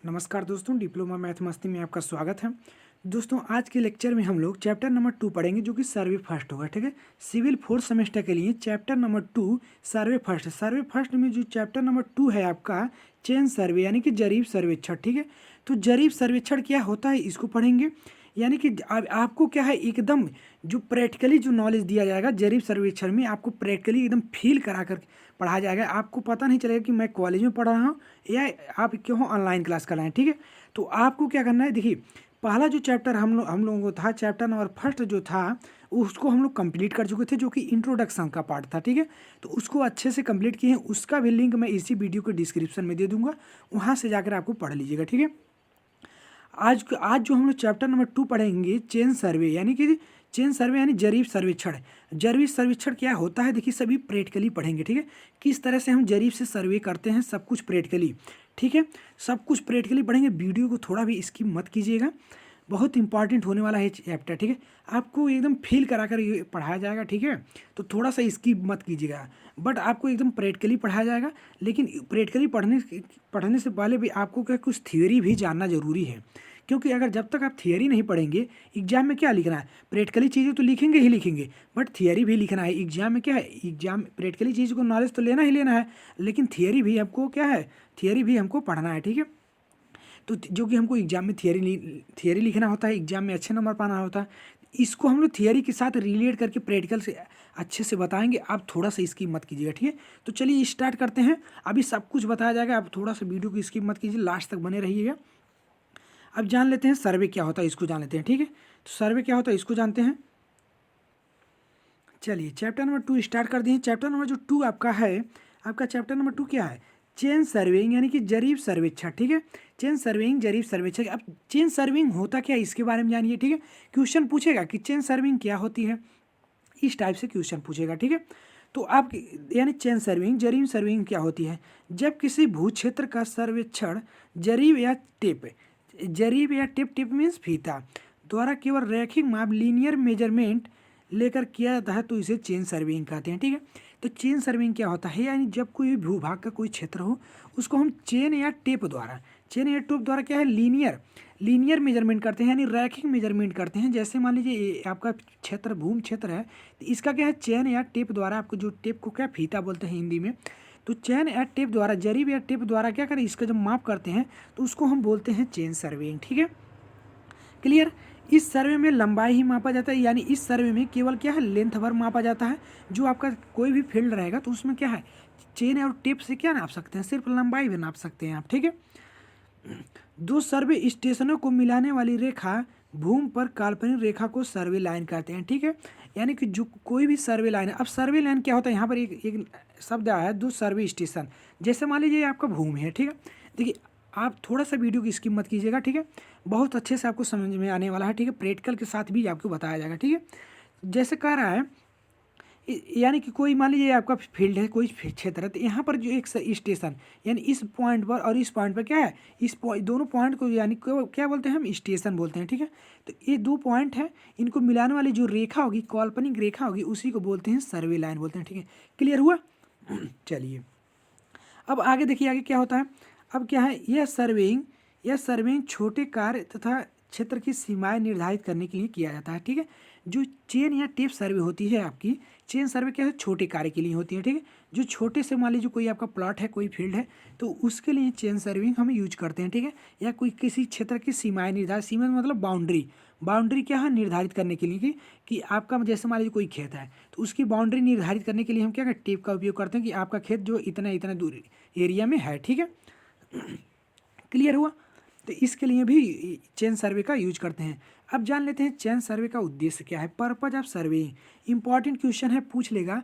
नमस्कार दोस्तों, diploma math मस्ती में आपका स्वागत है। दोस्तों, आज के लेक्चर में हम लोग चैप्टर नंबर 2 पढ़ेंगे, जो कि सर्वे फर्स्ट होगा। ठीक है, सिविल फोर्थ सेमेस्टर के लिए चैप्टर नंबर 2 सर्वे फर्स्ट। सर्वे फर्स्ट में जो चैप्टर नंबर 2 है आपका चेन सर्वे, यानी कि जरीब सर्वेक्षण। ठीक है, तो जरीब सर्वेक्षण क्या होता है इसको पढ़ेंगे। यानी कि आपको क्या है, एकदम जो प्रैक्टिकली जो नॉलेज दिया जाएगा जरीब सर्वेक्षण में, आपको प्रैक्टिकली एकदम फील करा कर पढ़ाया जाएगा। आपको पता नहीं चलेगा कि मैं कॉलेज में पढ़ रहा हूँ या आप क्यों ऑनलाइन क्लास कर रहे हैं। ठीक है, तो आपको क्या करना है, देखिए पहला जो चैप्टर हम लोगों को था, चैप्टर नंबर फर्स्ट जो था उसको हम लोग कंप्लीट कर चुके थे, जो कि इंट्रोडक्शन का पार्ट था। ठीक है, तो उसको अच्छे से कंप्लीट किए हैं। उसका भी लिंक मैं इसी वीडियो के डिस्क्रिप्शन में दे दूंगा, वहाँ से जाकर आपको पढ़ लीजिएगा। ठीक है, आज जो हम लोग चैप्टर नंबर 2 पढ़ेंगे चेन सर्वे, यानी कि चेन सर्वे यानी जरीब सर्वेक्षण। जरीब सर्वेक्षण क्या होता है, देखिए सभी प्रैक्टिकली पढ़ेंगे। ठीक है, किस तरह से हम जरीब से सर्वे करते हैं, सब कुछ प्रैक्टिकली। ठीक है, सब कुछ प्रैक्टिकली पढ़ेंगे। वीडियो को थोड़ा भी स्किप मत कीजिएगा, बहुत इंपॉर्टेंट होने वाला है चैप्टर। ठीक है, आपको एकदम फील करा कर ये पढ़ाया जाएगा। ठीक है, तो थोड़ा सा स्किप मत कीजिएगा, बट आपको एकदम प्रैक्टिकली पढ़ाया जाएगा। लेकिन प्रैक्टिकली पढ़ने से पहले भी आपको क्या कुछ थियोरी भी जानना जरूरी है, क्योंकि अगर जब तक आप थियरी नहीं पढ़ेंगे, एग्जाम में क्या लिखना है, प्रैक्टिकली चीज़ें तो लिखेंगे ही लिखेंगे, बट थियरी भी लिखना है। एग्जाम में क्या है, एग्जाम प्रैक्टिकली चीज़ को नॉलेज तो लेना ही लेना है, लेकिन थियरी भी हमको क्या है, थियरी भी हमको पढ़ना है। ठीक है, तो जो कि हमको एग्जाम में थियरी लिखना होता है, एग्जाम में अच्छे नंबर पाना होता है। इसको हम लोग थियरी के साथ रिलेट करके प्रैक्टिकल से अच्छे से बताएंगे। आप थोड़ा सा स्किप मत कीजिएगा। ठीक है, तो चलिए स्टार्ट करते हैं। अभी सब कुछ बताया जाएगा, आप थोड़ा सा वीडियो को स्किप मत कीजिए, लास्ट तक बने रहिएगा। अब जान लेते हैं सर्वे क्या होता है, इसको जान लेते हैं। ठीक है, तो सर्वे क्या होता है इसको जानते हैं। चलिए चैप्टर नंबर 2 स्टार्ट कर दिए। चैप्टर नंबर जो 2 आपका है, आपका चैप्टर नंबर 2 क्या है, चेन सर्वेइंग, यानी कि जरीब सर्वेक्षण। ठीक है, चेन सर्वेइंग जरीब सर्वेक्षण। अब चेन सर्विंग होता क्या है इसके बारे में जानिए। ठीक है, क्वेश्चन पूछेगा कि चेन सर्विंग क्या होती है, इस टाइप से क्वेश्चन पूछेगा। ठीक है, तो आप यानी चेन सर्विंग जरीब सर्विंग क्या होती है, जब किसी भू क्षेत्र का सर्वेक्षण जरीब या टिप मीन्स फीता द्वारा केवल रैखिक माप लीनियर मेजरमेंट लेकर किया जाता है, तो इसे चेन सर्विंग कहते हैं। ठीक है, तो चेन सर्विंग क्या होता है, यानी जब कोई भूभाग का कोई क्षेत्र हो, उसको हम चेन या टेप द्वारा क्या है, लीनियर मेजरमेंट करते हैं, यानी रैखिक मेजरमेंट करते हैं। जैसे मान लीजिए ये आपका क्षेत्र भूमि क्षेत्र है, तो इसका क्या है, चेन या टेप द्वारा, आपको जो टेप को क्या फीता बोलते हैं हिंदी में, तो चेन या टेप द्वारा, जरीब या टेप द्वारा क्या करें, इसका जब माप करते हैं तो उसको हम बोलते हैं चेन सर्वेइंग। ठीक है, क्लियर। इस सर्वे में लंबाई ही मापा जाता है, यानी इस सर्वे में केवल क्या है, लेंथ भर मापा जाता है। जो आपका कोई भी फील्ड रहेगा तो उसमें क्या है, चेन और टेप से क्या नाप सकते हैं, सिर्फ लंबाई भी नाप सकते हैं आप। ठीक है, दो सर्वे स्टेशनों को मिलाने वाली रेखा भूमि पर काल्पनिक रेखा को सर्वे लाइन कहते हैं। ठीक है, यानी कि जो कोई भी सर्वे लाइन है, अब सर्वे लाइन क्या होता है, यहाँ पर एक शब्द आया है, दो सर्वे स्टेशन। जैसे मान लीजिए आपका भूमि है। ठीक है, देखिए आप थोड़ा सा वीडियो की स्किप मत कीजिएगा। ठीक है, बहुत अच्छे से आपको समझ में आने वाला है। ठीक है, प्रैक्टिकल के साथ भी आपको बताया जाएगा। ठीक है, जैसे कह रहा है, यानी कि कोई मान लीजिए आपका फील्ड है, कोई क्षेत्र है, तो यहाँ पर जो एक स्टेशन, यानी इस पॉइंट पर और इस पॉइंट पर क्या है, दोनों पॉइंट को यानी क्या बोलते हैं, हम स्टेशन बोलते हैं। ठीक है, तो ये दो पॉइंट है, इनको मिलाने वाली जो रेखा होगी, काल्पनिक रेखा होगी, उसी को बोलते हैं सर्वे लाइन बोलते हैं। ठीक है, क्लियर हुआ। चलिए अब आगे देखिए, आगे क्या होता है। अब क्या है, यह सर्वेइंग छोटे कार्य तथा क्षेत्र की सीमाएं निर्धारित करने के लिए किया जाता है। ठीक है, जो चेन या टेप सर्वे होती है आपकी, चेन सर्वे क्या है, छोटे कार्य के लिए होती है। ठीक है, जो छोटे से मान लीजिए कोई आपका प्लॉट है, कोई फील्ड है, तो उसके लिए चेन सर्विंग हम यूज करते हैं। ठीक है, या कोई किसी क्षेत्र की सीमाएं निर्धारित, सीमा मतलब बाउंड्री क्या है, निर्धारित करने के लिए कि आपका जैसे मान लीजिए कोई खेत है, तो उसकी बाउंड्री निर्धारित करने के लिए हम क्या करते हैं, टेप का उपयोग करते हैं कि आपका खेत जो इतना इतना दूर एरिया में है। ठीक है, क्लियर हुआ। तो इसके लिए भी चेन सर्वे का यूज करते हैं। अब जान लेते हैं चेन सर्वे का उद्देश्य क्या है, purpose of surveying. Important question है, पूछ लेगा।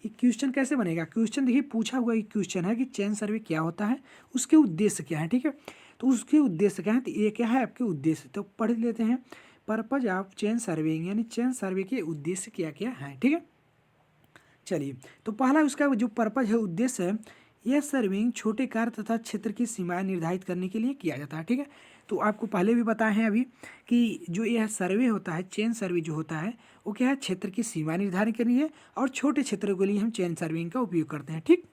ये क्वेश्चन कैसे बनेगा, क्वेश्चन देखिए पूछा हुआ एक क्वेश्चन है कि चेन सर्वे क्या होता है, उसके उद्देश्य क्या है। ठीक है, तो उसके उद्देश्य क्या है, तो ये क्या है आपके उद्देश्य, तो पढ़ लेते हैं। पर्पज ऑफ चेन सर्वेइंग, यानी चेन सर्वे के उद्देश्य क्या क्या है। ठीक है, चलिए तो पहला उसका जो पर्पज है, उद्देश्य है, यह सर्विंग छोटे कार्य तथा क्षेत्र की सीमाएं निर्धारित करने के लिए किया जाता है। ठीक है, तो आपको पहले भी बताए हैं अभी कि जो यह सर्वे होता है, चेन सर्वे जो होता है, वो क्या है, क्षेत्र की सीमाएं निर्धारित करनी है, और छोटे क्षेत्रों के लिए हम चेन सर्विंग का उपयोग करते हैं। ठीक,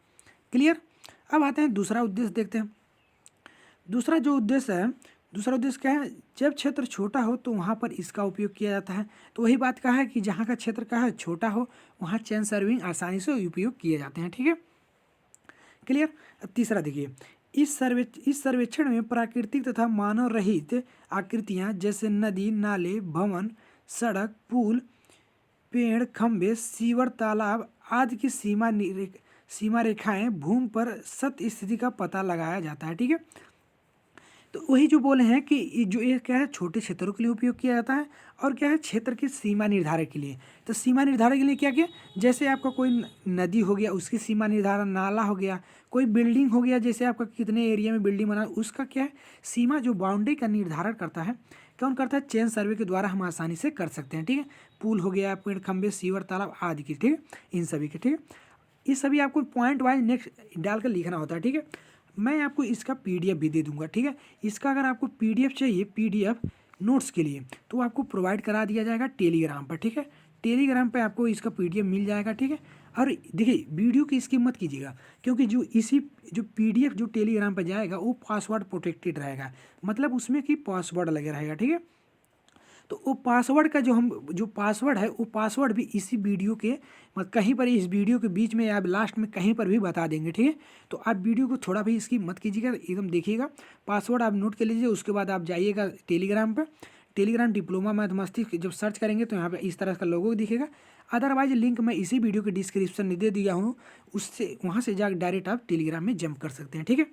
क्लियर। अब आते हैं दूसरा उद्देश्य देखते हैं। दूसरा जो उद्देश्य है, दूसरा उद्देश्य क्या है, जब क्षेत्र छोटा हो तो वहाँ पर इसका उपयोग किया जाता है। तो वही बात कहा है कि जहाँ का क्षेत्र का है छोटा हो वहाँ चेन सर्विंग आसानी से उपयोग किए जाते हैं। ठीक है, क्लियर। अब तीसरा देखिए, इस सर्वेक्षण में प्राकृतिक तथा मानव रहित आकृतियाँ जैसे नदी, नाले, भवन, सड़क, पुल, पेड़, खंभे, सीवर, तालाब आदि की सीमा रेखाएं भूमि पर सत स्थिति का पता लगाया जाता है। ठीक है, तो वही जो बोले हैं कि जो ये क्या है, छोटे क्षेत्रों के लिए उपयोग किया जाता है और क्या है, क्षेत्र की सीमा निर्धारण के लिए। तो सीमा निर्धारण के लिए क्या किया, जैसे आपका कोई नदी हो गया उसकी सीमा निर्धारण, नाला हो गया, कोई बिल्डिंग हो गया, जैसे आपका कितने एरिया में बिल्डिंग बना उसका क्या है, सीमा जो बाउंड्री का निर्धारण करता है, कौन करता है, चेन सर्वे के द्वारा हम आसानी से कर सकते हैं। ठीक है, पुल हो गया, पेड़, खंभे, सीवर, तालाब आदि की। ठीक है, इन सभी के। ठीक है, ये सभी आपको पॉइंट वाइज नेक्स्ट डालकर लिखना होता है। ठीक है, मैं आपको इसका पीडीएफ भी दे दूंगा। ठीक है, इसका अगर आपको पीडीएफ चाहिए, पीडीएफ नोट्स के लिए, तो आपको प्रोवाइड करा दिया जाएगा टेलीग्राम पर। ठीक है, टेलीग्राम पे आपको इसका पीडीएफ मिल जाएगा। ठीक है, और देखिए वीडियो की इसकी मत कीजिएगा, क्योंकि जो पीडीएफ जो टेलीग्राम पर जाएगा वो पासवर्ड प्रोटेक्टेड रहेगा, मतलब उसमें की पासवर्ड लगे रहेगा। ठीक है, तो वो पासवर्ड का जो पासवर्ड है, वो पासवर्ड भी इसी वीडियो के कहीं पर, इस वीडियो के बीच में या लास्ट में कहीं पर भी बता देंगे। ठीक है, तो आप वीडियो को थोड़ा भी इसकी मत कीजिएगा, एकदम देखिएगा, पासवर्ड आप नोट कर लीजिए। उसके बाद आप जाइएगा टेलीग्राम पर, टेलीग्राम डिप्लोमा मैथ मस्ती जब सर्च करेंगे तो यहाँ पर इस तरह का लोगो दिखेगा। अदरवाइज लिंक मैं इसी वीडियो के डिस्क्रिप्शन में दे दिया हूँ, उससे वहाँ से जाकर डायरेक्ट आप टेलीग्राम में जंप कर सकते हैं। ठीक है,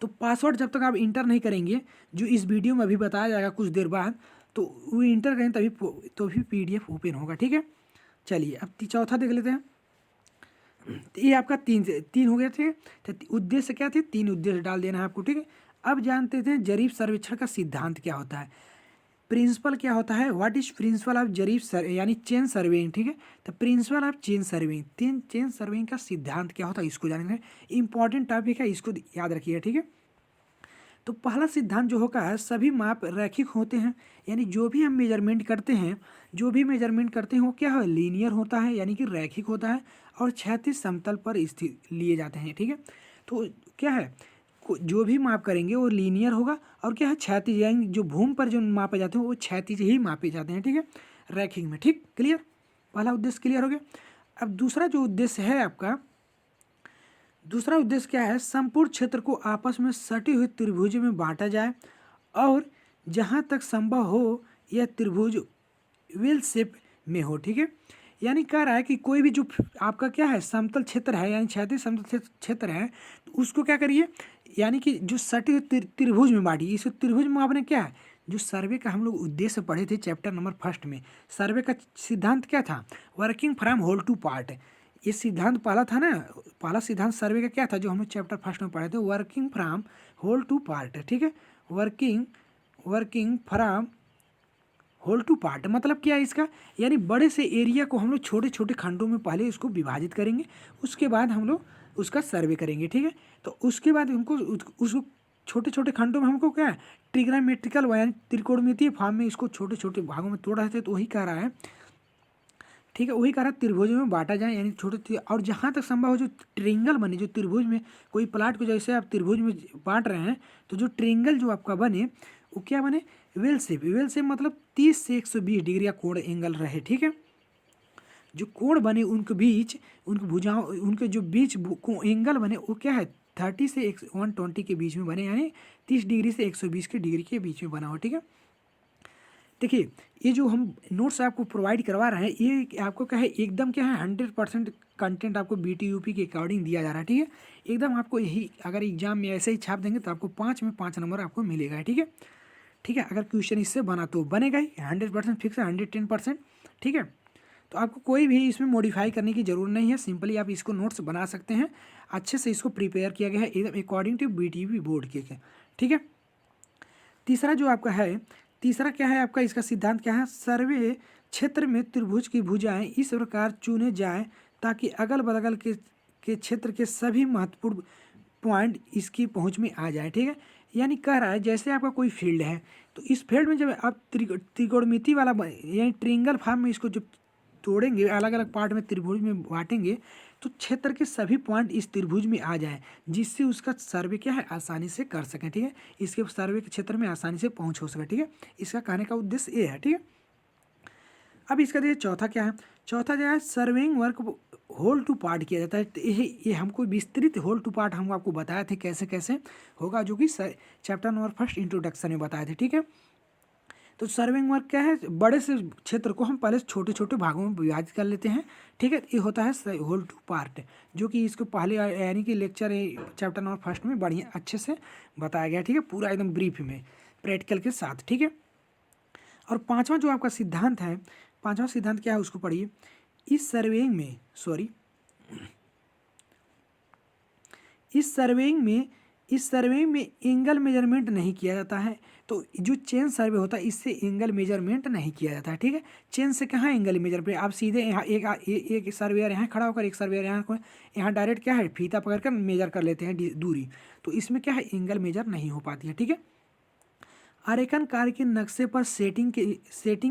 तो पासवर्ड जब तक आप इंटर नहीं करेंगे, जो इस वीडियो में अभी बताया जाएगा कुछ देर बाद, तो वो इंटर करें तभी तो भी पीडीएफ ओपन होगा। ठीक है, चलिए अब चौथा देख लेते हैं। तो ये आपका तीन हो गए थे, तो उद्देश्य क्या थे, 3 उद्देश्य डाल देना है आपको। ठीक है, अब जानते थे जरीब सर्वेक्षण का सिद्धांत क्या होता है, प्रिंसिपल क्या होता है, व्हाट इज प्रिंसिपल ऑफ जरीब यानी चेन सर्वेइंग। ठीक है, तो principle of chain surveying, chain surveying का सिद्धांत क्या होता है इसको जानेंगे, इंपॉर्टेंट टॉपिक है, इसको याद रखिएगा। ठीक है, तो पहला सिद्धांत जो होगा है, सभी माप रैखिक होते हैं, यानी जो भी हम मेजरमेंट करते हैं, वो क्या है, लीनियर होता है, यानी कि रैखिक होता है, और क्षैतिज समतल पर स्थित लिए जाते हैं। ठीक है, तो क्या है, जो भी माप करेंगे वो लीनियर होगा, और क्या है, क्षैतिज, यानी जो भूमि पर जो मापे जाते हैं वो क्षैतिज ही मापे जाते हैं। ठीक है, रैखिक में। ठीक, क्लियर, पहला उद्देश्य क्लियर हो गया। अब दूसरा जो उद्देश्य है आपका, दूसरा उद्देश्य क्या है, संपूर्ण क्षेत्र को आपस में सटे हुए त्रिभुज में बांटा जाए और जहाँ तक संभव हो यह त्रिभुज वेल शेप में हो। ठीक है, यानी कह रहा है कि कोई भी जो आपका क्या है, समतल क्षेत्र है, यानी क्षैतिज समतल क्षेत्र है, तो उसको क्या करिए, यानी कि जो सटे हुए त्रिभुज में बांटिए। इस त्रिभुज में आपने क्या है, जो सर्वे का हम लोग उद्देश्य पढ़े थे चैप्टर नंबर 1 में, सर्वे का सिद्धांत क्या था, working from whole to part. ये सिद्धांत पहला था ना, पहला सिद्धांत सर्वे का क्या था जो हम लोग चैप्टर 1 में पढ़े थे, working from whole to part. ठीक है, working from whole to part मतलब क्या है इसका, यानी बड़े से एरिया को हम लोग छोटे छोटे खंडों में पहले इसको विभाजित करेंगे, उसके बाद हम लोग उसका सर्वे करेंगे। ठीक है, तो उसके बाद हमको उसको छोटे छोटे खंडों में हमको क्या है, ट्रिग्नोमेट्रिकल यानी त्रिकोणमितीय फॉर्म में इसको छोटे छोटे भागों में तोड़ रहे थे। तो वही कह रहा है, ठीक है, वही कह रहा है त्रिभुजों में बांटा जाए, यानी छोटे, और जहाँ तक संभव हो जो ट्रिंगल बने, जो त्रिभुज में कोई प्लाट को जैसे आप त्रिभुज में बांट रहे हैं, तो जो ट्रिंगल जो आपका बने वो क्या बने, वेल शेप मतलब 30 से 120 डिग्री का कोण एंगल रहे। ठीक है, जो कोण बने उनके बीच, उनकी भुजाओं, उनके जो बीच एंगल बने वो क्या है, 30 से 120 के बीच में बने, यानी 30 डिग्री से 120 के डिग्री के बीच में बना हो। ठीक है, देखिए ये जो हम नोट्स आपको प्रोवाइड करवा रहे हैं, ये आपको क्या है, एकदम क्या है, 100% कंटेंट आपको BTUP के अकॉर्डिंग दिया जा रहा है। ठीक है, एकदम आपको यही, अगर एग्जाम में ऐसे ही छाप देंगे तो आपको 5 में 5 नंबर आपको मिलेगा। ठीक है, ठीक है, अगर क्वेश्चन इससे बना तो बनेगा ही, 100% फिक्स है, 110%। ठीक है, तो आपको कोई भी इसमें मॉडिफाई करने की ज़रूरत नहीं है, सिंपली आप इसको नोट्स बना सकते हैं, अच्छे से इसको प्रिपेयर किया गया है एकदम अकॉर्डिंग टू BTUP बोर्ड के। ठीक है, तीसरा जो आपका है, तीसरा क्या है आपका, इसका सिद्धांत क्या है, सर्वे क्षेत्र में त्रिभुज की भुजाएं इस प्रकार चुने जाएं ताकि अगल बगल के क्षेत्र के सभी महत्वपूर्ण पॉइंट इसकी पहुंच में आ जाए। ठीक है, यानी कह रहा है जैसे आपका कोई फील्ड है, तो इस फील्ड में जब आप त्रिकोणमिति वाला यानी ट्रिंगल फॉर्म में इसको जब तोड़ेंगे, अलग अलग पार्ट में त्रिभुज में बांटेंगे, तो क्षेत्र के सभी पॉइंट इस त्रिभुज में आ जाए, जिससे उसका सर्वे क्या है आसानी से कर सकें, ठीक है, इसके सर्वे के क्षेत्र में आसानी से पहुंच हो सके, ठीक है, इसका कहने का उद्देश्य ये है, ठीक है। अब इसका देखिए चौथा क्या है, चौथा जो है surveying work whole to part किया जाता है। तो ये हमको विस्तृत होल टू पार्ट हम आपको बताए थे कैसे कैसे होगा, जो कि चैप्टर नंबर 1 इंट्रोडक्शन में बताए थे, ठीक है। तो सर्विंग वर्क क्या है, बड़े से क्षेत्र को हम पहले छोटे छोटे भागों में विभाजित कर लेते हैं, ठीक है। ये होता है होल टू पार्ट, जो कि इसको पहले यानी कि लेक्चर चैप्टर नंबर 1 में बढ़िया अच्छे से बताया गया, ठीक है, पूरा एकदम ब्रीफ में प्रैक्टिकल के साथ, ठीक है। और पांचवा जो आपका सिद्धांत है, पांचवा सिद्धांत क्या है उसको पढ़िए। इस सर्वेइंग में इस सर्वेइंग में एंगल मेजरमेंट नहीं किया जाता है। तो जो चेन सर्वे होता है इससे एंगल मेजरमेंट नहीं किया जाता है, ठीक है। चेन से कहाँ एंगल मेजरमेंट, आप सीधे यहाँ एक सर्वेयर यहाँ खड़ा होकर एक सर्वेयर यहाँ डायरेक्ट क्या है फीता पकड़कर मेजर कर लेते हैं दूरी, तो इसमें क्या है एंगल मेजर नहीं हो पाती है, ठीक है। आरेखन कार्य के नक्शे पर सेटिंग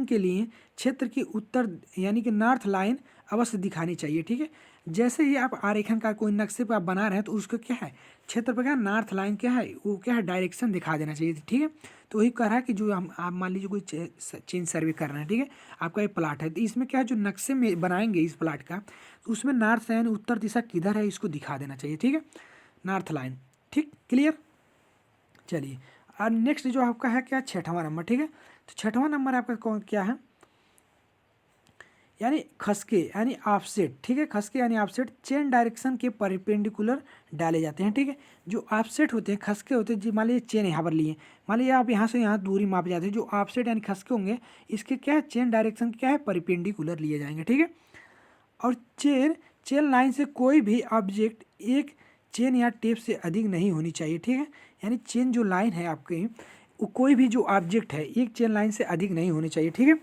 के लिए क्षेत्र की उत्तर यानी कि नॉर्थ लाइन अवश्य दिखानी चाहिए, ठीक है। जैसे ही आप आरेखन कार्य कोई नक्शे पर आप बना रहे हैं तो उसको क्या है क्षेत्र पर क्या नॉर्थ लाइन क्या है वो क्या है डायरेक्शन दिखा देना चाहिए, ठीक है। तो वही कह रहा है कि जो हम आप मान लीजिए कोई चेन सर्वे कर रहे हैं, ठीक है, आपका एक प्लाट है, तो इसमें क्या है जो नक्शे में बनाएंगे इस प्लाट का, तो उसमें नॉर्थ लाइन उत्तर दिशा किधर है इसको दिखा देना चाहिए, ठीक है, नॉर्थ लाइन, ठीक, क्लियर। चलिए और नेक्स्ट जो आपका है क्या छठवां नंबर, ठीक है। तो छठवां नंबर आपका कौन क्या है, यानी खसके यानी ऑफसेट, ठीक है, खसके यानी ऑफसेट चेन डायरेक्शन के परपेंडिकुलर डाले जाते हैं, ठीक है। जो ऑफसेट होते हैं खसके होते हैं, मान लीजिए चेन यहाँ पर लिए, मान लीजिए आप यहाँ से यहाँ दूरी माप जाते हैं, जो ऑफसेट यानी खसके होंगे इसके क्या है चेन डायरेक्शन क्या है परपेंडिकुलर लिए जाएंगे, ठीक है। और चेन लाइन से कोई भी ऑब्जेक्ट एक चेन या टेप से अधिक नहीं होनी चाहिए, ठीक है। यानी चेन जो लाइन है आपके वो कोई भी जो ऑब्जेक्ट है एक चेन लाइन से अधिक नहीं होनी चाहिए, ठीक है।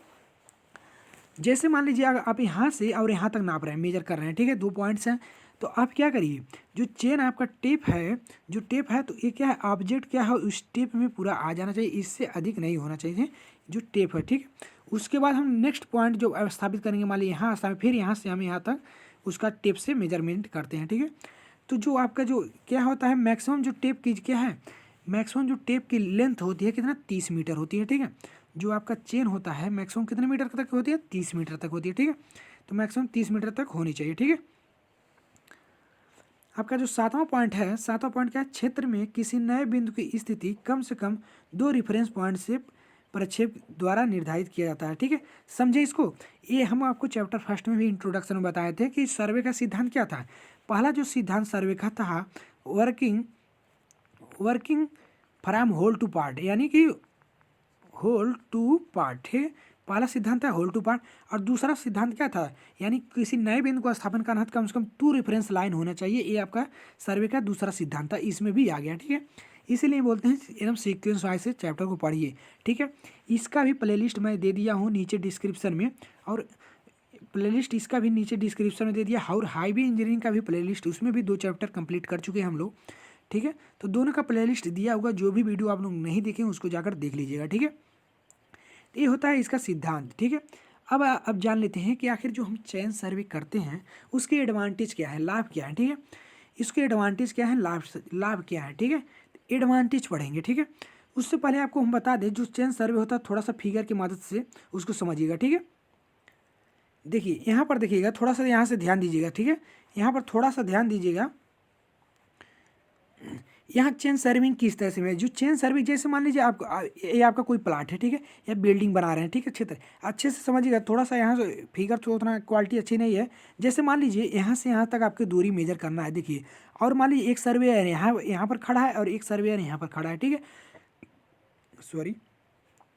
जैसे मान लीजिए अगर आप यहाँ से और यहाँ तक नाप रहे हैं मेजर कर रहे हैं, ठीक है, 2 पॉइंट्स हैं, तो आप क्या करिए जो चेन आपका टेप है तो ये क्या है ऑब्जेक्ट क्या है उस टेप में पूरा आ जाना चाहिए, इससे अधिक नहीं होना चाहिए जो टेप है, ठीक है। उसके बाद हम नेक्स्ट पॉइंट जो स्थापित करेंगे, मान लीजिए यहाँ स्थापित, फिर यहाँ से हम यहाँ तक उसका टेप से मेजरमेंट करते हैं, ठीक है। तो जो आपका जो क्या होता है मैक्सिमम जो टेप की क्या है मैक्सिमम जो टेप की लेंथ होती है कितना 30 मीटर होती है, ठीक है। जो आपका चेन होता है मैक्सिमम कितने मीटर तक होती है 30 मीटर तक होती है, ठीक है। तो मैक्सिमम 30 मीटर तक होनी चाहिए, ठीक है। आपका जो सातवां पॉइंट है, सातवां पॉइंट क्या है क्षेत्र में किसी नए बिंदु की स्थिति कम से कम 2 रेफरेंस पॉइंट से प्रक्षेप द्वारा निर्धारित किया जाता है, ठीक है। समझे इसको, ये हम आपको चैप्टर 1 में भी इंट्रोडक्शन में बताए थे कि सर्वे का सिद्धांत क्या था। पहला जो सिद्धांत सर्वे का था working from whole to part, यानी कि होल टू पार्ट है, पहला सिद्धांत है होल टू पार्ट। और दूसरा सिद्धांत क्या था, यानी किसी नए बिंदु को स्थापन करना है कम से कम 2 रेफरेंस लाइन होना चाहिए, ये आपका सर्वे का दूसरा सिद्धांत था, इसमें भी आ गया, ठीक है। इसीलिए बोलते हैं एकदम सीक्वेंस वाइज से चैप्टर को पढ़िए, ठीक है। इसका भी प्लेलिस्ट मैं दे दिया हूँ नीचे डिस्क्रिप्शन में, और प्लेलिस्ट इसका भी नीचे डिस्क्रिप्शन में दे दिया, और हाईवे इंजीनियरिंग का भी प्लेलिस्ट, उसमें भी 2 चैप्टर कंप्लीट कर चुके हैं हम लोग, ठीक है। तो दोनों का प्लेलिस्ट दिया होगा, जो भी वीडियो आप लोग नहीं देखें उसको जाकर देख लीजिएगा, ठीक है। तो ये होता है इसका सिद्धांत, ठीक है। अब जान लेते हैं कि आखिर जो हम चेन सर्वे करते हैं उसके एडवांटेज क्या है, लाभ क्या है, ठीक है। इसके एडवांटेज क्या है, लाभ क्या है, ठीक है। एडवांटेज पढ़ेंगे, ठीक है। उससे पहले आपको हम बता दें जो चेन सर्वे होता है थोड़ा सा फिगर की मदद से उसको समझिएगा, ठीक है। देखिए यहाँ पर देखिएगा, थोड़ा सा यहाँ से ध्यान दीजिएगा, ठीक है। यहाँ पर थोड़ा सा ध्यान दीजिएगा, यहाँ चेन सर्विंग किस तरह से है। जो चेन सर्विंग जैसे मान लीजिए ये आपका कोई प्लाट है, ठीक है, या बिल्डिंग बना रहे हैं, ठीक है, क्षेत्र अच्छे से समझिएगा, थोड़ा सा यहाँ से फिगर तो उतना क्वालिटी अच्छी नहीं है। जैसे मान लीजिए यहाँ से यहाँ तक आपकी दूरी मेजर करना है, देखिए, और मान लीजिए एक सर्वेयर यहाँ पर खड़ा है और एक सर्वेयर यहाँ पर खड़ा है, ठीक है, सॉरी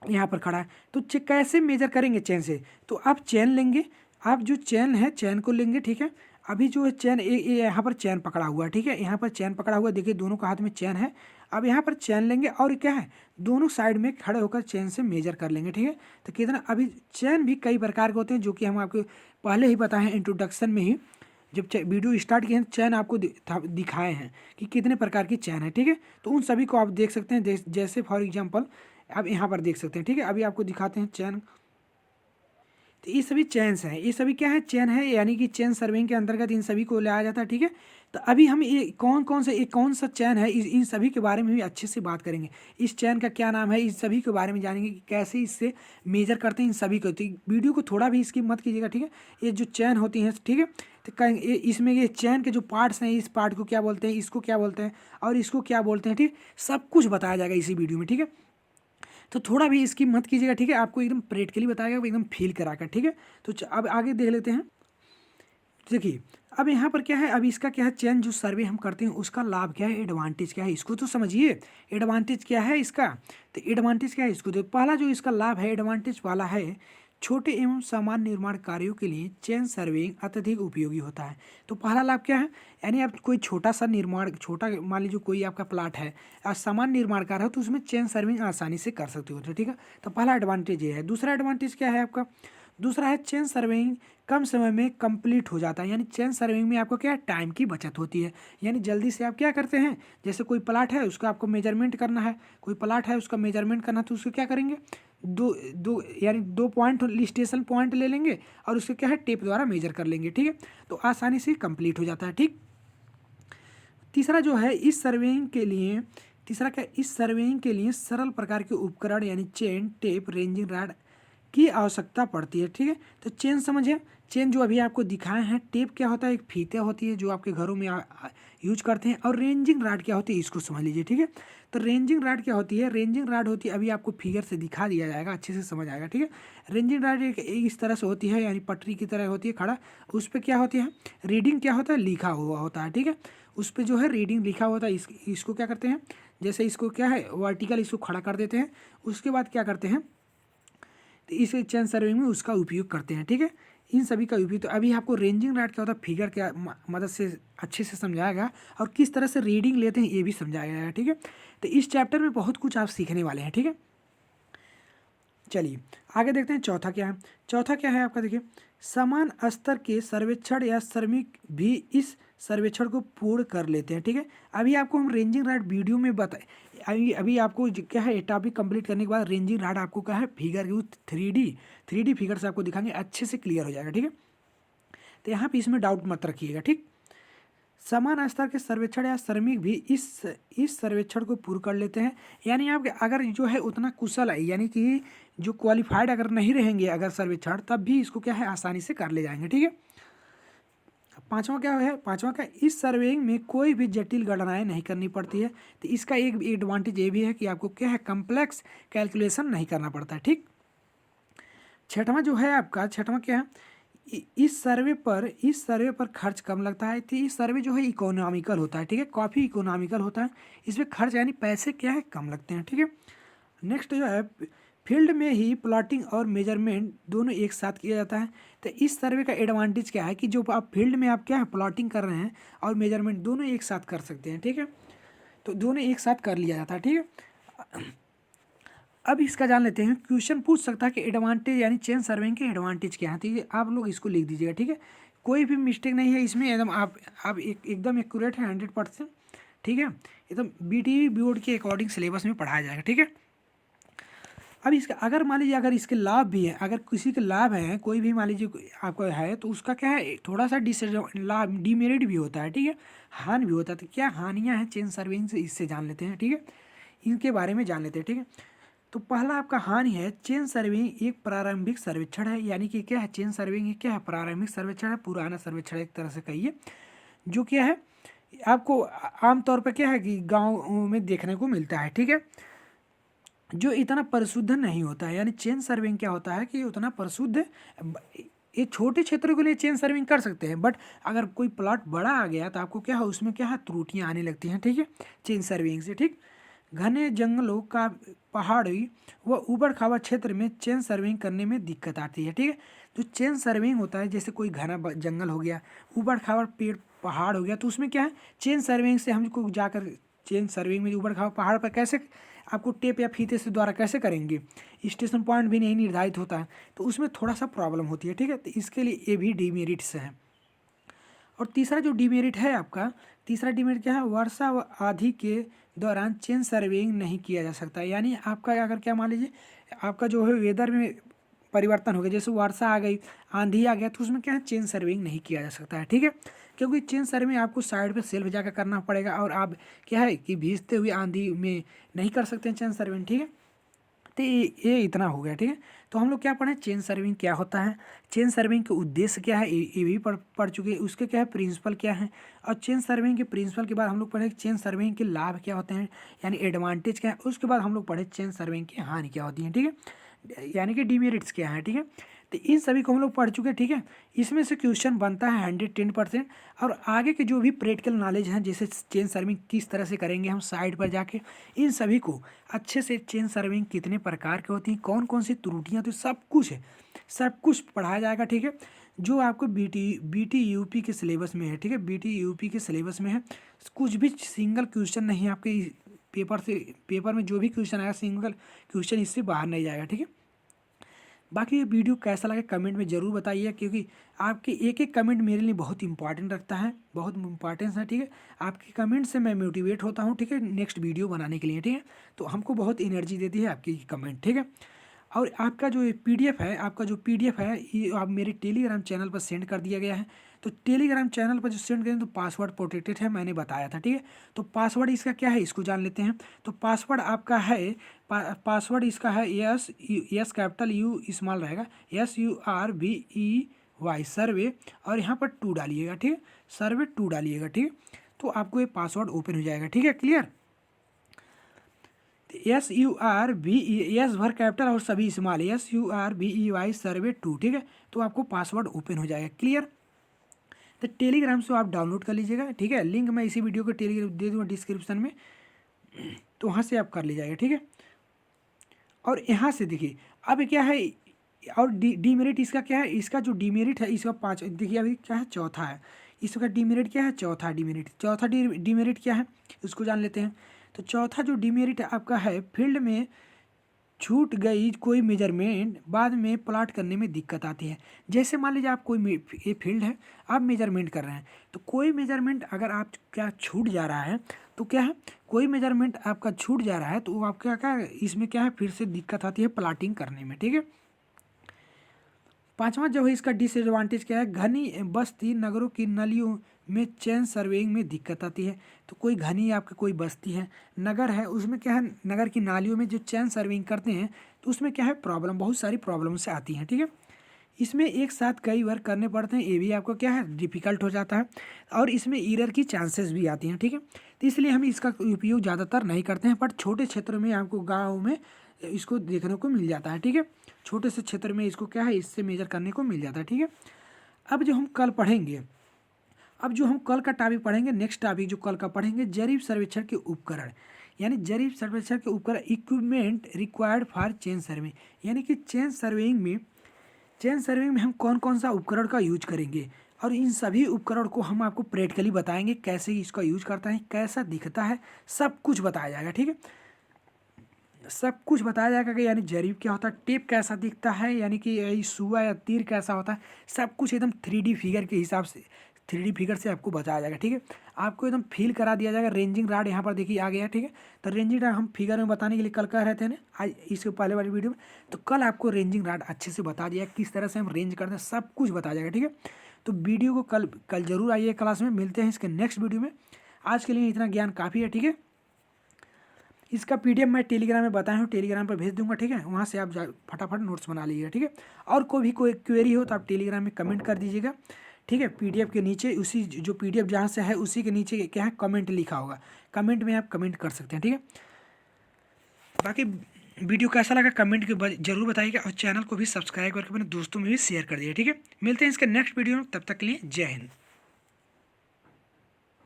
यहाँ पर खड़ा है। तो कैसे मेजर करेंगे चेन से, तो आप चेन लेंगे, आप जो चेन है चेन को लेंगे, ठीक है। अभी जो है चेन यहाँ पर चेन पकड़ा हुआ है, ठीक है, यहाँ पर चेन पकड़ा हुआ है, देखिए दोनों का हाथ में चेन है। अब यहाँ पर चेन लेंगे और क्या है दोनों साइड में खड़े होकर चेन से मेजर कर लेंगे, ठीक है। तो कितना, अभी चेन भी कई प्रकार के होते हैं जो कि हम आपको पहले ही बताए हैं इंट्रोडक्शन में ही, जब वीडियो स्टार्ट किए हैं चैन आपको दिखाए हैं कि कितने प्रकार की चैन है, ठीक है। तो उन सभी को आप देख सकते हैं, जैसे फॉर एग्जांपल आप यहाँ पर देख सकते हैं, ठीक है। अभी आपको दिखाते हैं चैन, तो ये सभी चेन्स हैं, ये सभी क्या है, चेन है, यानी कि चेन सर्विंग के अंतर्गत इन सभी को लाया जाता है। ठीक है, तो अभी हम ये कौन सा चैन है, इन सभी के बारे में भी अच्छे से बात करेंगे। इस चैन का क्या नाम है, इस सभी के बारे में जानेंगे कि कैसे इससे मेजर करते हैं इन सभी को। तो वीडियो को थोड़ा भी स्किप मत कीजिएगा। ठीक है, ये जो चैन होती हैं, ठीक है, तो इसमें ये चैन के जो पार्ट्स हैं, इस पार्ट को क्या बोलते हैं, इसको क्या बोलते हैं और इसको क्या बोलते हैं, ठीक, सब कुछ बताया जाएगा इसी वीडियो में। ठीक है, तो थोड़ा भी इसकी मत कीजिएगा। ठीक है, आपको एकदम प्रैक्टिकली बताएगा, एकदम फील कराकर। ठीक है, तो अब आगे देख लेते हैं। देखिए, अब यहाँ पर क्या है, अब इसका क्या है, चेन जो सर्वे हम करते हैं उसका लाभ क्या है, एडवांटेज क्या है, इसको तो समझिए। एडवांटेज क्या है इसका, तो एडवांटेज क्या है इसको, तो पहला जो इसका लाभ है, एडवांटेज वाला है, छोटे एवं सामान्य निर्माण कार्यों के लिए चेन सर्वेइंग अत्यधिक उपयोगी होता है। तो पहला लाभ क्या है, यानी आप कोई छोटा सा निर्माण, छोटा मान लीजिए कोई आपका प्लाट है और सामान्य निर्माण कार्य है, तो उसमें चेन सर्विंग आसानी से कर सकते हो। ठीक है, तो पहला एडवांटेज ये है। दूसरा एडवांटेज क्या है आपका, दूसरा है चेन सर्वेइंग कम समय में कंप्लीट हो जाता है, यानी चेन सर्विंग में आपको क्या है, टाइम की बचत होती है। यानी जल्दी से आप क्या करते हैं, जैसे कोई प्लाट है उसका आपको मेजरमेंट करना है, कोई प्लाट है उसका मेजरमेंट करना है, तो उसको क्या करेंगे, दो दो यानी 2 पॉइंट स्टेशन पॉइंट ले लेंगे और उसके क्या है, टेप द्वारा मेजर कर लेंगे। ठीक है, तो आसानी से कंप्लीट हो जाता है। ठीक, तीसरा जो है, इस सर्वेइंग के लिए, तीसरा क्या, इस सर्वेइंग के लिए सरल प्रकार के उपकरण यानी चेन, टेप, रेंजिंग रॉड की आवश्यकता पड़ती है। ठीक है, तो चेन समझिए, चेन जो अभी आपको दिखाए हैं, टेप क्या होता है, एक फीते होती है जो आपके घरों में यूज करते हैं, और रेंजिंग रॉड क्या होती है, इसको समझ लीजिए। ठीक है, तो रेंजिंग रॉड क्या होती है, रेंजिंग रॉड होती है, अभी आपको फिगर से दिखा दिया जाएगा, अच्छे से समझ आएगा। ठीक है, रेंजिंग रॉड एक इस तरह से होती है, यानी पटरी की तरह होती है खड़ा, उस पर क्या होती है, रीडिंग क्या होता है, लिखा हुआ होता है। ठीक है, उस पर जो है रीडिंग लिखा होता है, इसको क्या करते हैं, जैसे इसको क्या है, वर्टिकल इसको खड़ा कर देते हैं, उसके बाद क्या करते हैं, तो इस चेन सर्विंग में उसका उपयोग करते हैं। ठीक है, इन सभी का उपयोग, तो अभी आपको रेंजिंग रॉड क्या होता है, फिगर क्या मदद से अच्छे से समझाएगा, और किस तरह से रीडिंग लेते हैं ये भी समझाया जाएगा। ठीक है, तो इस चैप्टर में बहुत कुछ आप सीखने वाले हैं। ठीक है, चलिए आगे देखते हैं। चौथा क्या है, चौथा क्या है आपका, देखिए, समान स्तर के सर्वेक्षण या श्रमिक भी इस सर्वेक्षण को पूर्ण कर लेते हैं। ठीक है, अभी आपको हम रेंजिंग रॉड वीडियो में बताए, अभी आपको क्या है, टॉपिक कंप्लीट करने के बाद रेंजिंग रॉड आपको क्या है, फिगर यूज 3D फिगर से आपको दिखाएंगे, अच्छे से क्लियर हो जाएगा। ठीक है, तो यहाँ पे इसमें डाउट मत रखिएगा। ठीक, समान स्तर के सर्वेक्षण या श्रमिक भी इस सर्वेक्षण को पूर्ण कर लेते हैं, यानी आप अगर जो है उतना कुशल है, यानी कि जो क्वालिफाइड अगर नहीं रहेंगे अगर सर्वेक्षण, तब भी इसको क्या है, आसानी से कर ले जाएंगे। ठीक है, पांचवा क्या है, पांचवा का, इस सर्वेइंग में कोई भी जटिल गणनाएं नहीं करनी पड़ती है। तो इसका एक एडवांटेज ये भी है कि आपको क्या है, कम्प्लेक्स कैलकुलेशन नहीं करना पड़ता है। ठीक, छठवां जो है आपका, छठवां क्या है, इस सर्वे पर खर्च कम लगता है। तो इस सर्वे जो है इकोनॉमिकल होता है। ठीक है, काफ़ी इकोनॉमिकल होता है, इसमें खर्च यानी पैसे क्या है, कम लगते हैं। ठीक है, नेक्स्ट जो है, फील्ड में ही प्लॉटिंग और मेजरमेंट दोनों एक साथ किया जाता है। तो इस सर्वे का एडवांटेज क्या है कि जो आप फील्ड में आप क्या है, प्लॉटिंग कर रहे हैं और मेजरमेंट दोनों एक साथ कर सकते हैं। ठीक है, तो दोनों एक साथ कर लिया जाता है। ठीक है, अब इसका जान लेते हैं। क्वेश्चन पूछ सकता है कि एडवांटेज यानी चेन सर्विंग के एडवांटेज क्या है, तो ये आप लोग इसको लिख दीजिएगा। ठीक है, कोई भी मिस्टेक नहीं है इसमें, एकदम आप एकदम एक्यूरेट है 100%। ठीक है, एकदम BTE बोर्ड के अकॉर्डिंग सिलेबस में पढ़ाया जाएगा। ठीक है, अब इसका अगर मान लीजिए अगर इसके लाभ भी हैं, अगर किसी के लाभ हैं, कोई भी मान लीजिए आपको है, तो उसका क्या है, थोड़ा सा लाभ डीमेरिट भी होता है। ठीक है, हानि भी होता है। तो क्या हानियाँ हैं चेन सर्विंग से, इससे जान लेते हैं। ठीक है, इनके बारे में जान लेते हैं। ठीक है, तो पहला आपका हानि है, चेन सर्विंग एक प्रारंभिक सर्वेक्षण है, यानी कि क्या है, चेन सर्विंग क्या है, प्रारंभिक सर्वेक्षण है, पुराना सर्वेक्षण एक तरह से कहिए, जो क्या है आपको आमतौर पर क्या है कि गाँव में देखने को मिलता है। ठीक है, जो इतना परिशुद्ध नहीं होता है, यानी चेन सर्विंग क्या होता है कि उतना परिशुद्ध, ये छोटे क्षेत्रों के लिए चेन सर्विंग कर सकते हैं, बट अगर कोई प्लॉट बड़ा आ गया तो आपको क्या है, उसमें क्या है, त्रुटियां आने लगती हैं। ठीक है, चेन सर्विंग से। ठीक, घने जंगलों का, पहाड़ी व ऊबड़ खाबड़ क्षेत्र में चेन सर्विंग करने में दिक्कत आती है। ठीक है, जो चेन सर्विंग होता है, जैसे कोई घना जंगल हो गया, ऊबड़ खाबड़ पेड़ पहाड़ हो गया, तो उसमें क्या है, चेन सर्विंग से हमको जाकर चेन सर्विंग में ऊबड़ खाबड़ पहाड़ पर कैसे आपको टेप या फीते से द्वारा कैसे करेंगे, स्टेशन पॉइंट भी नहीं निर्धारित होता है, तो उसमें थोड़ा सा प्रॉब्लम होती है। ठीक है, तो इसके लिए ये भी डीमेरिट्स हैं। और तीसरा जो डीमेरिट है आपका, तीसरा डीमेरिट क्या है, वर्षा व आंधी के दौरान चेन सर्वेइंग नहीं किया जा सकता, यानी आपका अगर क्या मान लीजिए आपका जो है वेदर में परिवर्तन हो गया, जैसे वर्षा आ गई, आंधी आ गया, तो उसमें क्या है चेन सर्विंग नहीं किया जा सकता है, ठीक है। क्योंकि चेन सर्विंग आपको साइड पे सेल्फ जाकर करना पड़ेगा, और आप क्या है कि भीजते हुए आंधी में नहीं कर सकते हैं चेन सर्विंग, ठीक है। तो ये इतना हो गया, ठीक है। तो हम लोग क्या पढ़े, चेन सर्विंग क्या होता है, चेन सर्विंग के उद्देश्य क्या है, ये भी पढ़ चुके हैं, उसके क्या है प्रिंसिपल क्या है, और चेन सर्विंग के प्रिंसिपल के बाद हम लोग पढ़े चेन सर्विंग के लाभ क्या होते हैं, यानी एडवांटेज क्या है। उसके बाद हम लोग पढ़े चेन सर्विंग की हानि क्या होती है, ठीक है, यानी कि डिमेरिट्स क्या है, ठीक है। तो इन सभी को हम लोग पढ़ चुके हैं, ठीक है। इसमें से क्वेश्चन बनता है 110%, और आगे के जो भी प्रैक्टिकल नॉलेज हैं, जैसे चेन सर्विंग किस तरह से करेंगे हम साइड पर जाके, इन सभी को अच्छे से, चेन सर्विंग कितने प्रकार की होती हैं, कौन कौन सी त्रुटियाँ, तो सब कुछ है, सब कुछ पढ़ाया जाएगा, ठीक है। जो आपको बीटी यूपी के सिलेबस में है, ठीक है, बीटी यूपी के सिलेबस में है। कुछ भी सिंगल क्वेश्चन नहीं है आपके पेपर में जो भी क्वेश्चन आएगा सिंगल क्वेश्चन इससे बाहर नहीं जाएगा, ठीक है। बाकी ये वीडियो कैसा लगे कमेंट में ज़रूर बताइए, क्योंकि आपके एक एक कमेंट मेरे लिए बहुत इंपॉर्टेंट रखता है, बहुत इंपॉर्टेंस है, ठीक है। आपके कमेंट से मैं मोटिवेट होता हूँ, ठीक है, नेक्स्ट वीडियो बनाने के लिए, ठीक है। तो हमको बहुत एनर्जी देती है आपकी कमेंट, ठीक है। और आपका जो पीडीएफ है, आपका जो पीडीएफ है ये आप मेरे टेलीग्राम चैनल पर सेंड कर दिया गया है। तो टेलीग्राम चैनल पर जो सेंड करें तो पासवर्ड प्रोटेक्टेड है, मैंने बताया था, ठीक है। तो पासवर्ड इसका क्या है इसको जान लेते हैं। तो पासवर्ड आपका है, पासवर्ड इसका है एस कैपिटल यू स्मॉल रहेगा, SURVEY सर्वे, और यहाँ पर 2 डालिएगा, ठीक है, सर्वे 2 डालिएगा, ठीक है। तो आपको ये पासवर्ड ओपन हो जाएगा, ठीक है, क्लियर। SURVEY भर कैपिटल और सभी स्मॉल, SURVEY सर्वे 2, ठीक है। तो आपको पासवर्ड ओपन हो जाएगा, क्लियर। तो टेलीग्राम से आप डाउनलोड कर लीजिएगा, ठीक है। लिंक मैं इसी वीडियो को टेलीग्राम दे दूँगा डिस्क्रिप्शन में, तो वहाँ से आप कर लीजिएगा, ठीक है। और यहाँ से देखिए अब क्या है, और डीमेरिट इसका क्या है, इसका जो डीमेरिट है इसका 5, देखिए अभी क्या है चौथा है, इसका डीमेरिट क्या है, चौथा डीमेरिट क्या है उसको जान लेते हैं। तो चौथा जो डीमेरिट आपका है, फील्ड में छूट गई कोई मेजरमेंट बाद में प्लॉट करने में दिक्कत आती है। जैसे मान लीजिए आप कोई ये फील्ड है, आप मेजरमेंट कर रहे हैं, तो कोई मेजरमेंट अगर आप क्या छूट जा रहा है, तो क्या है कोई मेजरमेंट आपका छूट जा रहा है, तो आप क्या इसमें क्या है फिर से दिक्कत आती है प्लॉटिंग करने में, ठीक है। पांचवा जो है इसका डिसएडवांटेज क्या है, घनी बस्ती नगरों की नलियों में चेन सर्वेइंग में दिक्कत आती है। तो कोई घनी आपका कोई बस्ती है, नगर है, उसमें क्या है नगर की नालियों में जो चेन सर्विंग करते हैं, तो उसमें क्या है प्रॉब्लम, बहुत सारी प्रॉब्लम से आती हैं, ठीक है। इसमें एक साथ कई बार करने पड़ते हैं, ये भी आपको क्या है डिफ़िकल्ट हो जाता है, और इसमें एरर की चांसेस भी आती हैं, ठीक है। तो इसलिए हम इसका उपयोग ज़्यादातर नहीं करते हैं, बट छोटे क्षेत्रों में आपको गाँव में इसको देखने को मिल जाता है, ठीक है। छोटे से क्षेत्र में इसको क्या है इससे मेजर करने को मिल जाता है, ठीक है। अब जो हम कल पढ़ेंगे, अब जो हम कल का टॉपिक पढ़ेंगे, नेक्स्ट टॉपिक जो कल का पढ़ेंगे, जरीब सर्वेक्षण के उपकरण, यानी जरीब सर्वेक्षण के उपकरण, equipment required for chain survey, यानी कि चेन सर्वेइंग में हम कौन कौन सा उपकरण का यूज करेंगे, और इन सभी उपकरण को हम आपको प्रैक्टिकली बताएंगे, कैसे इसका यूज करता है, कैसा दिखता है, सब कुछ बताया जाएगा, ठीक है। सब कुछ बताया जाएगा कि यानी जरीब क्या होता है, टेप कैसा दिखता है, यानी कि सुआ या तीर कैसा होता है, सब कुछ एकदम 3D फिगर के हिसाब से, 3D फिगर से आपको बताया जाएगा, ठीक है। आपको एकदम फील करा दिया जाएगा। रेंजिंग राड यहाँ पर देखिए आ गया, ठीक है। तो रेंजिंग राड हम फिगर में बताने के लिए कल कह रहे थे ना, आज इसके पहले वाली वीडियो में, तो कल आपको रेंजिंग राड अच्छे से बता दिया किस तरह से हम रेंज करते हैं, सब कुछ बताया जाएगा, ठीक है। तो वीडियो को कल जरूर आइए क्लास में, मिलते हैं इसके नेक्स्ट वीडियो में। आज के लिए इतना ज्ञान काफ़ी है, ठीक है। इसका PDF मैं टेलीग्राम में बताया हूँ, टेलीग्राम पर भेज दूंगा, ठीक है। वहाँ से आप फटाफट नोट्स बना लीजिएगा, ठीक है। और कोई क्वेरी हो तो आप टेलीग्राम में कमेंट कर दीजिएगा, ठीक है। PDF के नीचे उसी जो PDF जहाँ से है उसी के नीचे क्या है कमेंट लिखा होगा, कमेंट में आप कमेंट कर सकते हैं, ठीक है। बाकी वीडियो कैसा लगा कमेंट के जरूर बताइएगा, और चैनल को भी सब्सक्राइब करके अपने दोस्तों में भी शेयर कर दीजिए, ठीक है। मिलते हैं इसके नेक्स्ट वीडियो में, तब तक के लिए जय हिंद।